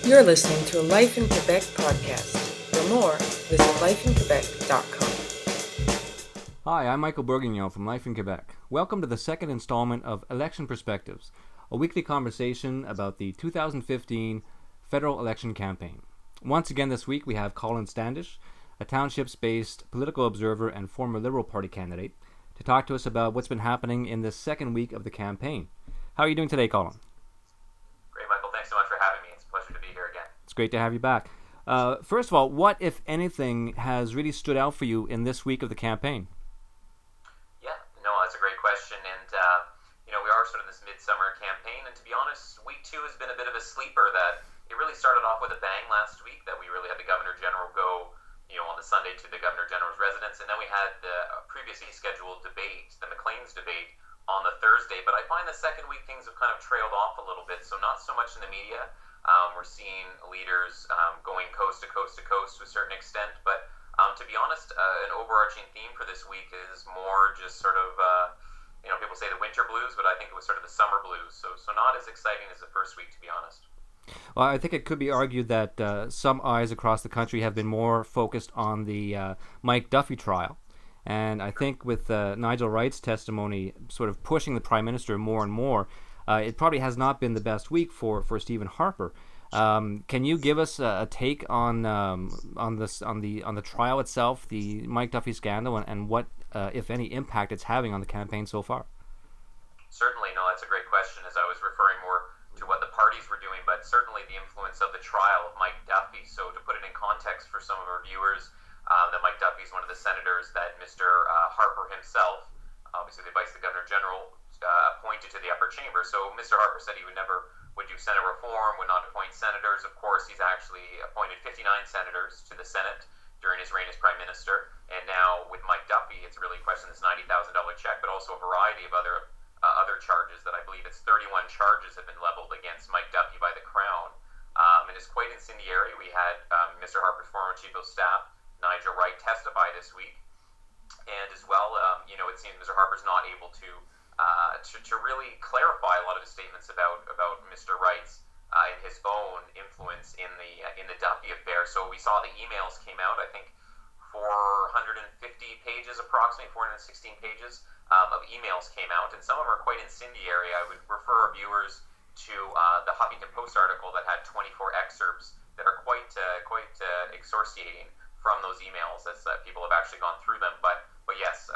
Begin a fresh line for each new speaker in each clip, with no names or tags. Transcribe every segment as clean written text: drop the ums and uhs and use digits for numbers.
You're listening to a Life in Quebec podcast. For more, visit lifeinquebec.com.
Hi, I'm Michael Bourguignon from Life in Quebec. Welcome to the second installment of Election Perspectives, a weekly conversation about the 2015 federal election campaign. Once again this week we have Colin Standish, a townships-based political observer and former Liberal Party candidate, to talk to us about what's been happening in this second week of the campaign. How are you doing today, Colin?
Great, Michael. Thanks so much for having me. It's a pleasure to be here again.
It's great to have you back. First of all, what, if anything, has really stood out for you in this week of the campaign?
Yeah, no, that's a great question. And, we are sort of this midsummer campaign. And to be honest, week two has been a bit of a sleeper that it really started off with a bang last week that we really had the Governor General go, on the Sunday to the Governor General's residence. And then we had the previously scheduled debate, the McLean's debate, on the Thursday. But I find the second week things have kind of trailed off a little bit. So not so much in the media. We're seeing leaders going coast to coast to coast to a certain extent. But to be honest, an overarching theme for this week is more just sort of, people say the winter blues, but I think it was sort of the summer blues. So not as exciting as the first week, to be honest.
Well, I think it could be argued that some eyes across the country have been more focused on the Mike Duffy trial. And I think with Nigel Wright's testimony sort of pushing the Prime Minister more and more, it probably has not been the best week for Stephen Harper. Can you give us a take on the trial itself, the Mike Duffy scandal, and what, if any, impact it's having on the campaign so far?
Certainly, no, that's a great question, as I was referring more to what the parties were doing, but certainly the influence of the trial of Mike Duffy. So to put it in context for some of our viewers, that Mike Duffy is one of the senators that Mr. Harper himself, obviously the Vice Governor General, appointed to the upper chamber. So Mr. Harper said he would do Senate reform, would not appoint senators. Of course, he's actually appointed 59 senators to the Senate during his reign as Prime Minister. And now with Mike Duffy, it's really a question of this $90,000 check, but also a variety of other charges that I believe it's 31 charges have been leveled against Mike Duffy by the Crown. And it's quite incendiary. We had Mr. Harper's former Chief of Staff, Nigel Wright, testify this week. And as well, it seems Mr. Harper's not able to really clarify a lot of his statements about Mr. Wright's and his own influence in the Duffy affair. So we saw the emails came out, I think 450 pages, approximately 416 pages of emails came out, and some of them are quite incendiary. I would refer our viewers to the Huffington Post article that had 24 excerpts that are quite excoriating from those emails, as people have actually gone through them. But yes,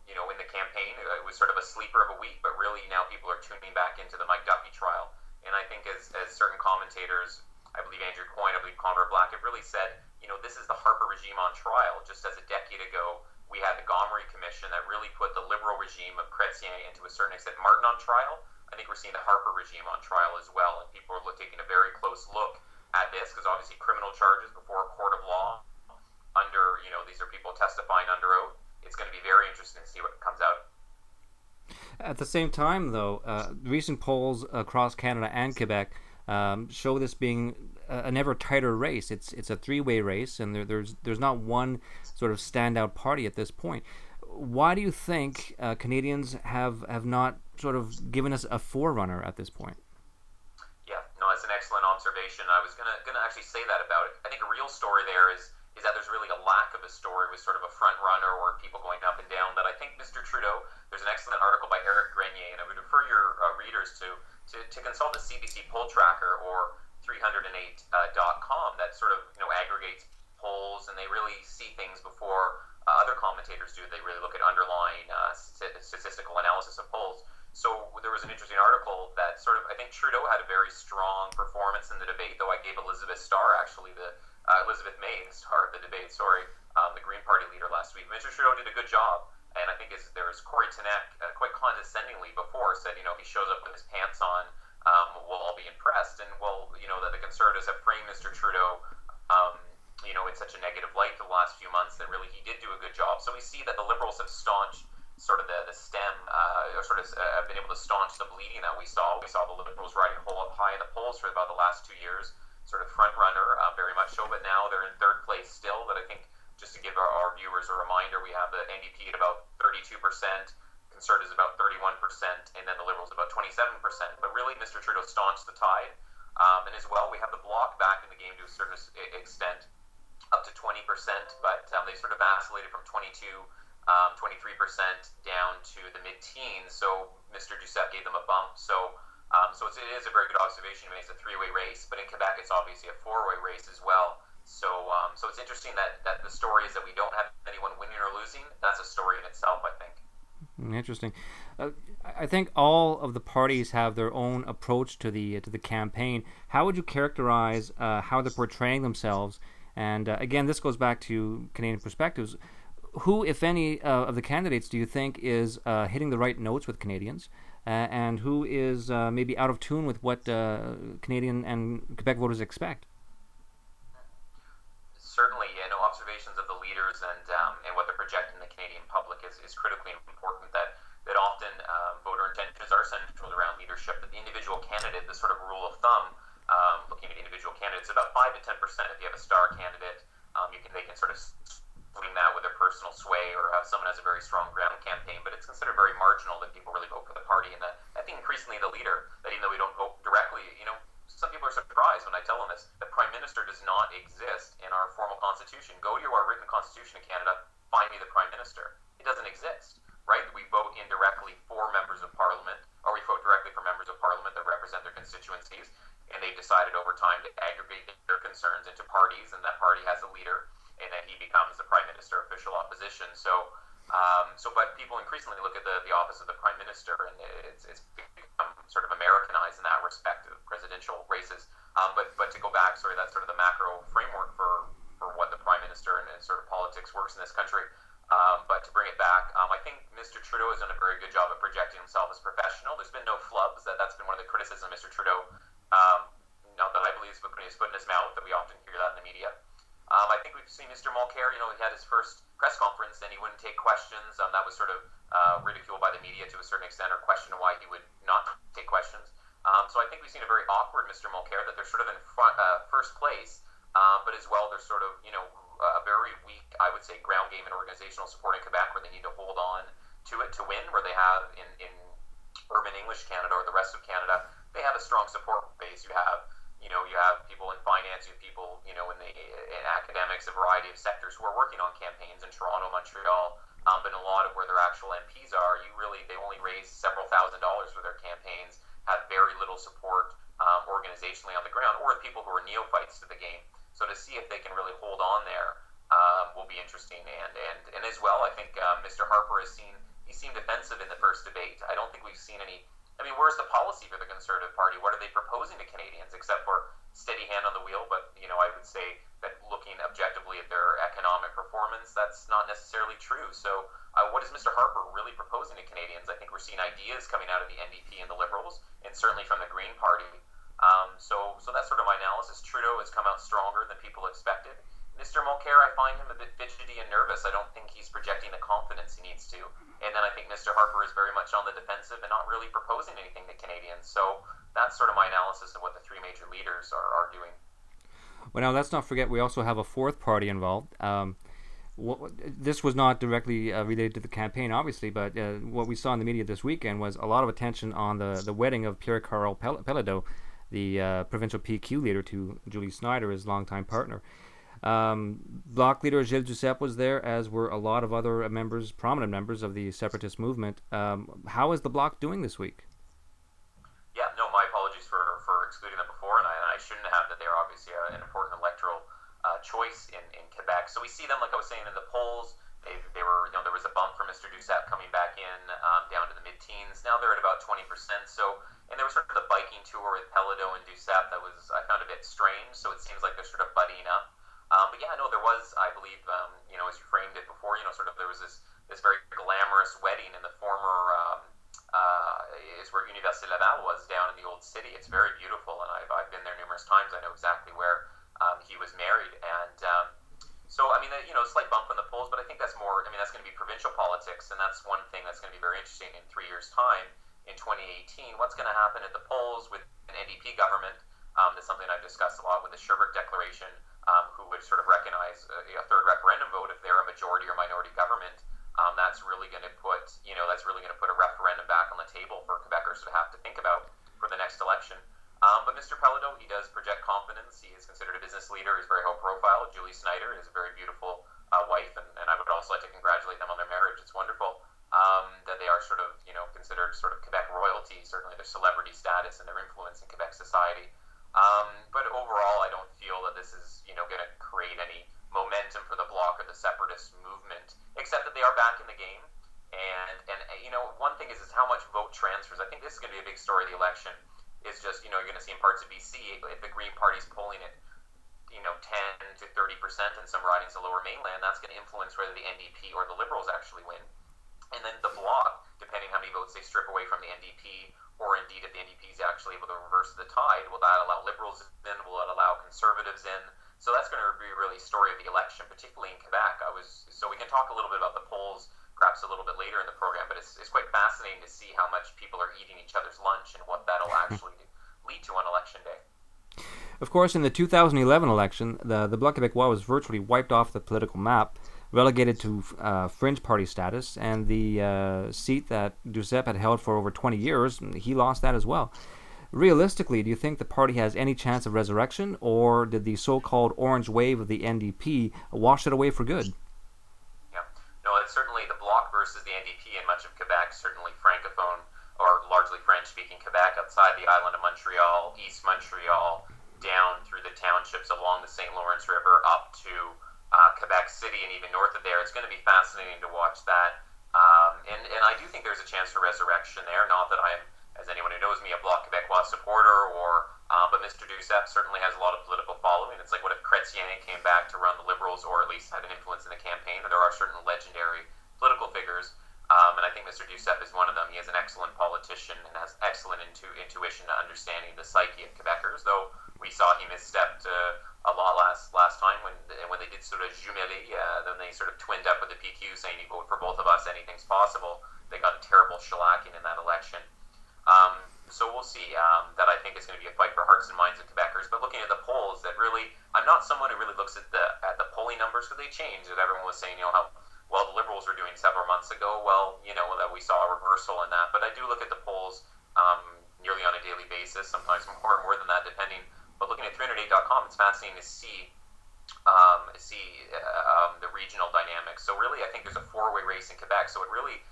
in the campaign, it was sort of a sleeper of a week, but really now people are tuning back into the Mike Duffy trial. And I think as certain commentators, I believe Andrew Coyne, I believe Conor Black, have really said, this is the Harper regime on trial. Just as a decade ago, we had the Gomery Commission that really put the Liberal regime of Chrétien and to a certain extent Martin on trial. I think we're seeing the Harper regime on trial as well, and people are taking a very close look at this, because obviously criminal charges before a court of law under, these are people testifying under oath. It's going to be very interesting to see what comes out.
At the same time, though, recent polls across Canada and Quebec show this being an ever tighter race. It's a three-way race, and there's not one sort of standout party at this point. Why do you think Canadians have not sort of given us a forerunner at this point?
Yeah, no, that's an excellent observation. I was gonna actually say that about it. I think a real story there is that there's really a lack of a story with sort of a front runner or people going up and down. That I think Mr. Trudeau, there's an excellent article by Eric Grenier, and I would refer your readers to consult the CBC poll tracker or 308.com that sort of aggregates polls, and they really see things before other commentators do. They really look at underlying statistical analysis of polls. So there was an interesting article that sort of, I think Trudeau had a very strong performance in the debate, though I gave Elizabeth May, the star of the debate, the Green Party leader last week. Mr. Trudeau did a good job, and I think there was Corey Tenek quite condescendingly before said, if he shows up with his pants on, we'll all be impressed. And that the Conservatives have framed Mr. Trudeau, in such a negative light for the last few months that really he did do a good job. So we see that the Liberals have staunched sort of the stem, been able to staunch the bleeding that we saw. We saw the Liberals riding high in the polls for about the last 2 years, sort of front runner, very much so, but now they're in third place still. But I think, just to give our viewers a reminder, we have the NDP at about 32%, Conservatives about 31%, and then the Liberals about 27%. But really, Mr. Trudeau staunched the tide. And as well, we have the Bloc walked back in the game to a certain extent, up to 20%, but they sort of vacillated from 23% down to the mid-teens. So Mr. Duceppe gave them a bump. So it is a very good observation. It's a three-way race, but in Quebec it's obviously a four-way race as well. So it's interesting that the story is that we don't have anyone winning or losing. That's a story in itself, I think.
Interesting. I think all of the parties have their own approach to the campaign. How would you characterize how they're portraying themselves? And again, this goes back to Canadian perspectives. Who, if any, of the candidates do you think is hitting the right notes with Canadians, and who is maybe out of tune with what Canadian and Quebec voters expect?
Certainly, observations of the leaders and what they're projecting the Canadian public is critically important. That often voter intentions are centered around leadership. That the individual candidate, the sort of rule of thumb, looking at individual candidates, about 5 to 10%. If you have a star candidate, they can sort of swing that with their personal sway, or have someone has a very strong ground campaign. But it's considered very marginal that people really vote for the party. And I think increasingly the leader, that even though we don't vote directly, some people are surprised when I tell them this. The Prime Minister does not exist in our formal constitution. Go to our written constitution in Canada, find me the Prime Minister. It doesn't exist, right? We vote indirectly for members of Parliament, or we vote directly for members of Parliament that represent their constituencies, and they've decided over time to aggregate their concerns into parties, and that party has a leader, and then he becomes the Prime Minister, official opposition. But people increasingly look at the office of the Prime Minister, and it's become sort of Americanized in that respect of presidential races. But to go back, that's sort of the macro framework for what the Prime Minister and sort of politics works in this country. But to bring it back, I think Mr. Trudeau has done a very good job of projecting himself as professional. There's been no flubs. That's been one of the criticisms of Mr. Trudeau. Not that I believe he's putting his foot in his mouth, that we often hear that in the media. I think we've seen Mr. Mulcair, he had his first press conference and he wouldn't take questions. That was sort of ridiculed by the media to a certain extent, or questioned why he would not take questions. So I think we've seen a very awkward Mr. Mulcair, that they're sort of in first place, but as well they're sort of, a very weak, I would say, ground game and organizational support in Quebec, where they need to hold on to it to win, where they have in urban English Canada or the rest of Canada, they have a strong support base. You have people in finance, you have people, in academics, a variety of sectors who are working on campaigns in Toronto, Montreal, but in a lot of where their actual MPs are, they only raise several $1,000s for their campaigns, have very little support organizationally on the ground, or people who are neophytes to the game. So to see if they can really hold on there will be interesting. And as well, I think Mr. Harper he seemed defensive in the first debate. I don't think we've seen any. Where's the policy for the Conservative Party? What are they proposing to Canadians, except for steady hand on the wheel? But, I would say that looking objectively at their economic performance, that's not necessarily true. So what is Mr. Harper really proposing to Canadians? I think we're seeing ideas coming out of the NDP and the Liberals, and certainly from the Green Party. So that's sort of my analysis. Trudeau has come out stronger than people expected. Mr. Mulcair, I find him a bit fidgety and nervous. I don't think he's projecting the confidence he needs to. And then I think Mr. Harper is very much on the defensive and not really proposing anything to Canadians. So that's sort of my analysis of what the three major leaders are doing.
Well, now let's not forget we also have a fourth party involved. This was not directly related to the campaign, obviously, but what we saw in the media this weekend was a lot of attention on the wedding of Pierre-Carl Pelado, the provincial PQ leader, to Julie Snyder, his longtime partner. Bloc leader Gilles Duceppe was there, as were a lot of other prominent members of the separatist movement. How is the Bloc doing this week?
Yeah, no, my apologies for excluding them before, and I shouldn't have. That they're obviously an important electoral choice in Quebec. So we see them, like I was saying, in the polls. They were, there was a bump for Mr. Duceppe coming back in down to the mid-teens. Now they're at about 20%. So, and there was sort of the biking tour with Pelado and Duceppe that I found a bit strange. So it seems like they're sort of buddying up. But yeah, no, there was, I believe, as you framed it before, there was this very glamorous wedding in the former, is where Université Laval was, down in the old city. It's very beautiful, and I've been there numerous times. I know exactly where he was married, and so slight bump in the polls, but I think that's more. That's going to be provincial politics, and that's one thing that's going to be very interesting in 3 years' time, in 2018. What's going to happen at the polls with an NDP government? That's something I've discussed a lot with the Sherbrooke Declaration, who would sort of recognize a third referendum vote if they're a majority or minority government. That's really going to put a referendum back on the table for Quebecers to have to think about for the next election. But Mr. Pelado, he does project confidence. He is considered a business leader. He's very high profile. Julie Snyder is a very beautiful wife, and I would also like to congratulate them on their marriage. It's wonderful that they are sort of, considered sort of Quebec royalty, certainly their celebrity status and their influence in Quebec society. But overall, I don't feel that this is, going to create any momentum for the Bloc or the separatist movement, except that they are back in the game. And one thing is how much vote transfers. I think this is going to be a big story of the election. Is just, you're going to see in parts of BC, if the Green Party's polling at, 10 to 30% in some ridings of Lower Mainland, that's going to influence whether the NDP or the Liberals actually win. And then the Bloc, depending how many votes they strip away from the NDP, or indeed if the NDP is actually able to reverse the tide, will that allow Liberals in? Will it allow Conservatives in? So that's going to be really a story of the election, particularly in Quebec. So we can talk a little bit about the polls perhaps a little bit later in the program, but it's quite fascinating to see how much people are eating each other's lunch and what that'll actually lead to on election day.
Of course, in the 2011 election, the Bloc Québécois was virtually wiped off the political map, relegated to fringe party status, and the seat that Duceppe had held for over 20 years, he lost that as well. Realistically, do you think the party has any chance of resurrection, or did the so-called orange wave of the NDP wash it away for good?
Yeah, no, it's certainly the Bloc versus the NDP in much of Quebec, certainly francophone or largely French-speaking Quebec, outside the island of Montreal, East Montreal, down through the townships along the St. Lawrence River up to Quebec City and even north of there. It's going to be fascinating to watch that. And I do think there's a chance for resurrection there. Not that I'm, as anyone who knows me, a Bloc Québécois supporter, but Mr. Duceppe certainly has a lot of political following. It's like, what if Chrétien came back to run the Liberals, or at least had an influence in the campaign? There are certain legendary political figures, and I think Mr. Duceppe is one of them. He is an excellent politician and has excellent intuition to understanding the psyche of Quebecers, though we saw he misstepped a lot last time when they did sort of jumeler, then they sort of twinned up with the PQ saying, you vote for both of us, anything's possible. They got a terrible shellacking in that election. So we'll see. That I think is going to be a fight for hearts and minds of Quebecers. But looking at the polls, that really, I'm not someone who really looks at the polling numbers, because they changed. And everyone was saying, how well the Liberals were doing several months ago. Well, that we saw a reversal in that. But I do look at the polls nearly on a daily basis, sometimes more than that, depending. But looking at 308.com, it's fascinating to see the regional dynamics. So really, I think there's a four-way race in Quebec. So it really,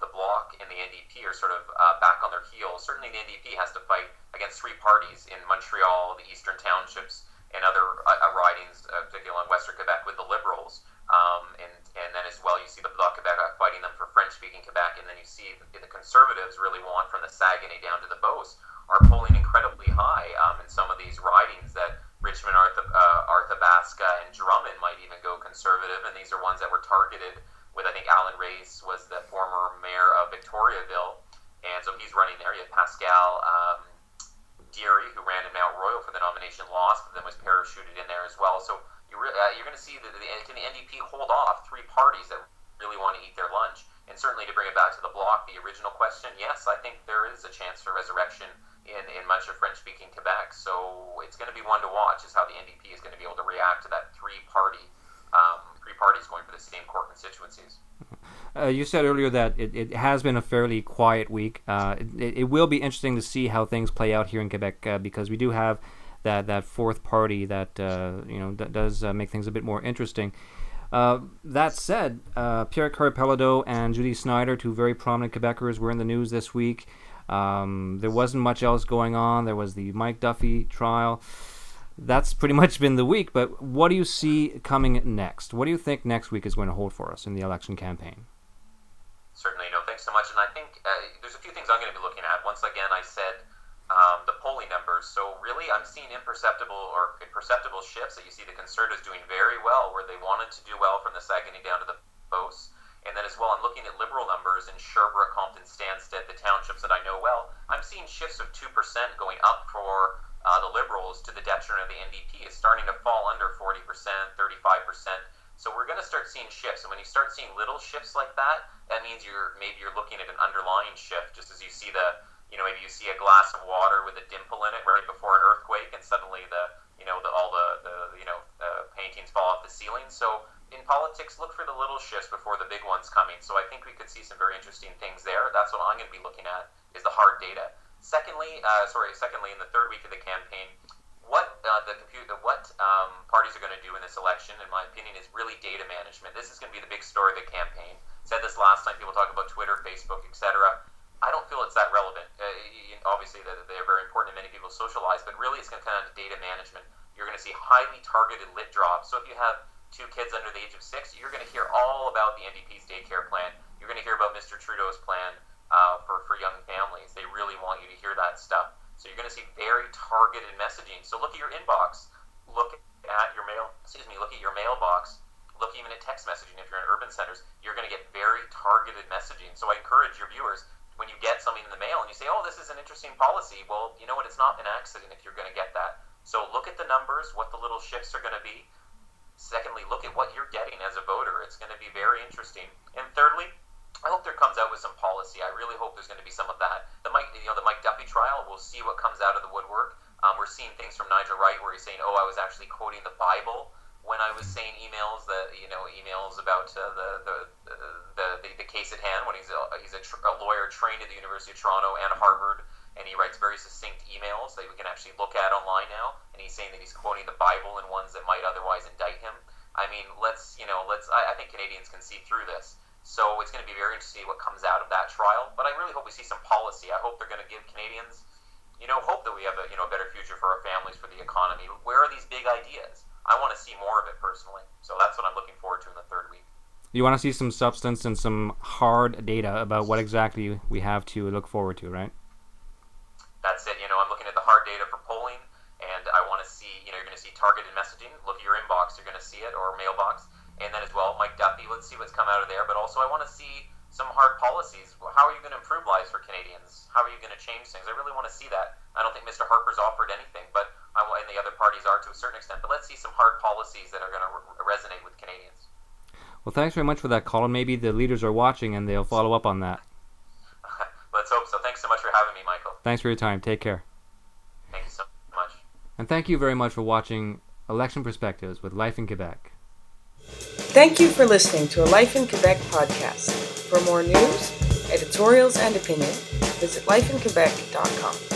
the Bloc and the NDP are sort of back on their heels. Certainly, the NDP has to fight against three parties in Montreal, the eastern townships, and other ridings, particularly in Western Quebec, with the Liberals. And then as well, you see the Bloc Quebec fighting them for French-speaking Quebec, and then you see the Conservatives really want from the Saguenay down to the Beauce are polling incredibly high in some of these ridings that Richmond, Arthabaska, and Drummond might even go Conservative, and these are ones that were targeted with, I think, Alan Reyes was the former mayor of Victoriaville, and so he's running there. You have Pascal Deary, who ran in Mount Royal for the nomination, lost, but then was parachuted in there as well. So you're going to see that can the NDP hold off three parties that really want to eat their lunch? And certainly to bring it back to the Bloc, the original question, yes, I think there is a chance for resurrection in much of French-speaking Quebec. So it's going to be one to watch, is how the NDP is going to be able to react to that three parties going for the same core constituencies.
You said earlier that it has been a fairly quiet week. It will be interesting to see how things play out here in Quebec because we do have that fourth party that that does make things a bit more interesting. That said, Pierre Pelado and Julie Snyder, two very prominent Quebecers, were in the news this week. There wasn't much else going on. There was the Mike Duffy trial. That's pretty much been the week, but what do you see coming next? What do you think next week is going to hold for us in the election campaign?
Certainly, thanks so much. And I think there's a few things I'm going to be looking at. Once again, I said the polling numbers. So really, I'm seeing imperceptible shifts. That you see the Conservatives doing very well, where they wanted to do well from the Saguenay down to the Beauce. And then as well, I'm looking at Liberal numbers in Sherbrooke, Compton, Stansted, the townships that I know well. I'm seeing shifts of 2% going up for the Liberals to the detriment of the NDP. Is starting to fall under 40%, 35%. So we're going to start seeing shifts. And when you start seeing little shifts like that, that means you're looking at an underlying shift, just as you see maybe you see a glass of water with a dimple in it right before an earthquake, and suddenly all the paintings fall off the ceiling. So in politics, look for the little shifts before the big ones coming. So I think we could see some very interesting things there. That's what I'm going to be looking at, is the hard data. Secondly, in the third week of the campaign, what parties are going to do in this election, in my opinion, is really data management. This is going to be the big story of the campaign. Said this last time. People talk about Twitter, Facebook, etc. I don't feel it's that relevant. Obviously, they're very important and many people social lives, but really it's going to come down to data management. You're going to see highly targeted lit drops. So if you have 2 kids under the age of 6, you're going to hear all about the NDP's daycare plan. You're going to hear about Mr. Trudeau's plan for young families. They really want you to hear that stuff. So you're going to see very targeted messaging. So look at your inbox. Look at your mailbox. Look even at text messaging. If you're in urban centers, you're going to get very targeted messaging. So I encourage your viewers, when you get something in the mail and you say, oh, this is an interesting policy, well, you know what? It's not an accident if you're going to get that. So look at the numbers, what the little shifts are going to be. Secondly, look at what you're getting as a voter. It's going to be very interesting. And thirdly, I hope there comes out with some policy. I really hope there's going to be some of that. The Mike Duffy trial, we'll see what comes out of the woodwork. We're seeing things from Nigel Wright where he's saying, oh, I was actually quoting the Bible when I was saying emails about the case at hand, when he's a lawyer trained at the University of Toronto and Harvard, and he writes very succinct emails that we can actually look at online now, and he's saying that he's quoting the Bible in ones that might otherwise indict him. I mean, I think Canadians can see through this. So it's going to be very interesting what comes out of that trial. But I really hope we see some policy. I hope they're going to give Canadians, hope that we have a better future for our families, for the economy. Where are these big ideas? I want to see more of it personally. So that's what I'm looking forward to in the third week.
You want to see some substance and some hard data about what exactly we have to look forward to, right?
That's it. I'm looking at the hard data for polling, and I want to see, you're going to see targeted messaging. Look at your inbox, you're going to see it, or mailbox. And then as well, Mike Duffy, let's see what's come out of there. But also I want to see some hard policies. How are you going to improve lives for Canadians? How are you going to change things? I really want to see that. I don't think Mr. Harper's offered anything, and the other parties are to a certain extent. But let's see some hard policies that are going to resonate with Canadians.
Well, thanks very much for that, Colin. Maybe the leaders are watching and they'll follow up on that.
Let's hope so. Thanks so much for having me, Michael.
Thanks for your time. Take care.
Thank you so much.
And thank you very much for watching Election Perspectives with Life in Quebec.
Thank you for listening to a Life in Quebec podcast. For more news, editorials, and opinion, visit lifeinquebec.com.